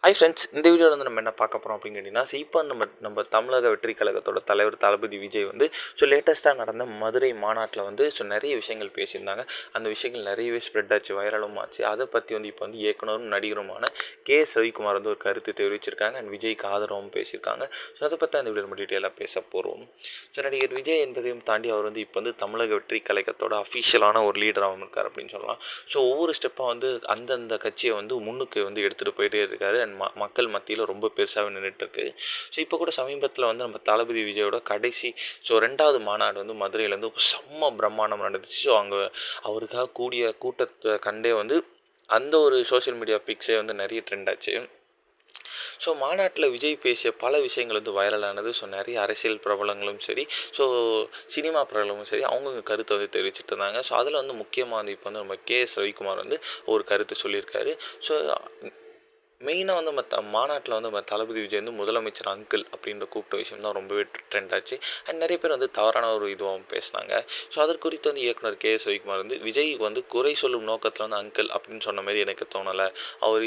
Hi friends, இந்த வீடியோவில் வந்து நம்ம என்ன பார்க்க போகிறோம் அப்படின்னு கேட்டிங்கன்னா, இப்போ நம்ம தமிழக வெற்றி கழகத்தோட தலைவர் தளபதி விஜய் வந்து லேட்டஸ்ட்டாக நடந்த மதுரை மாநாட்டில் வந்து நிறைய விஷயங்கள் பேசியிருந்தாங்க. அந்த விஷயங்கள் நிறையவே ஸ்ப்ரெட் ஆச்சு, வைரலும் ஆச்சு. அதை பற்றி வந்து இப்போ வந்து இயக்குனரும் நடிகருமான கே.எஸ். ரவிக்குமார் வந்து ஒரு கருத்து தெரிவிச்சிருக்காங்க. அண்ட் விஜய்க்கு ஆதரவும் பேசியிருக்காங்க. அதை பற்றி அந்த வீடியோ நம்ம டீட்டெயிலாக பேச போகிறோம். நடிகர் விஜய் என்பதையும் தாண்டி அவர் வந்து இப்போ வந்து தமிழக வெற்றி கழகத்தோட அஃபிஷியலான ஒரு லீடராகவும் இருக்கார் அப்படின்னு சொல்லலாம். ஒவ்வொரு ஸ்டெப்பாக வந்து அந்தந்த கட்சியை வந்து முன்னுக்கு வந்து எடுத்துகிட்டு போயிட்டே இருக்காரு. அண்ட் மக்கள் மத்தியில் ரொம்ப பெருசாகவே நின்றுட்டுருக்கு. இப்போ கூட சமீபத்தில் வந்து நம்ம தளபதி விஜயோட கடைசி 2வது மாநாடு வந்து மதுரையிலேருந்து செம்ம பிரம்மாண்டம் நடந்துச்சு. அங்கே அவருக்காக கூடிய கூட்டத்தை கண்டே வந்து அந்த ஒரு சோஷியல் மீடியா பிக்ஸே வந்து நிறைய ட்ரெண்ட் ஆச்சு. மாநாட்டில் விஜய் பேசிய பல விஷயங்கள் வந்து வைரலானது. நிறைய அரசியல் பிரபலங்களும் சரி, சினிமா பிரபலமும் சரி, அவங்கவுங்க கருத்தை வந்து தெரிவிச்சிட்டு இருந்தாங்க. அதில் வந்து முக்கியமாக வந்து இப்போ வந்து நம்ம கே.எஸ். ரவிக்குமார் வந்து ஒரு கருத்து சொல்லியிருக்காரு. மெயினாக வந்து நம்ம மாநாட்டில் வந்து நம்ம தளபதி விஜய் வந்து முதலமைச்சர் அங்கிள் அப்படின்ற கூப்பிட்ட விஷயம் தான் ரொம்பவே ட்ரெண்ட் ஆச்சு. அண்ட் நிறைய பேர் வந்து தவறான ஒரு இதுவாகவும் பேசினாங்க. அதற்கு குறித்து வந்து இயக்குனர் கே.எஸ். ரவிக்குமார் வந்து விஜய் வந்து குறை சொல்லும் நோக்கத்தில் வந்து அங்கிள் அப்படின்னு சொன்ன மாதிரி எனக்கு தோணலை. அவர்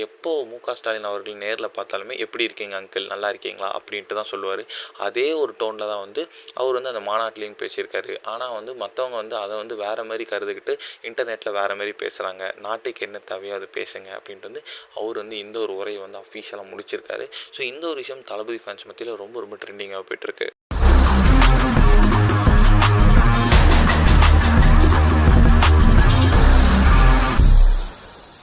எப்போ மு.க. ஸ்டாலின் அவர்கள் நேரில் பார்த்தாலுமே எப்படி இருக்கீங்க அங்கிள், நல்லா இருக்கீங்களா அப்படின்ட்டு தான் சொல்லுவார். அதே ஒரு டோனில் தான் வந்து அவர் வந்து அந்த மாநாட்டிலையும் பேசியிருக்காரு. ஆனால் வந்து மற்றவங்க வந்து அதை வந்து வேறு மாதிரி கருதுக்கிட்டு இன்டர்நெட்டில் வேறு மாதிரி பேசுகிறாங்க. நாட்டுக்கு என்ன தேவையோ அதை பேசுங்க அப்படின்ட்டு வந்து அவர் வந்து இந்த ஒரு உரையை வந்து அஃபிஷியலாக முடிச்சிருக்காரு. இந்த ஒரு விஷயம் தளபதி ஃபேன்ஸ் மத்தியில் ரொம்ப ரொம்ப ட்ரெண்டிங்காக போயிட்டுருக்கு.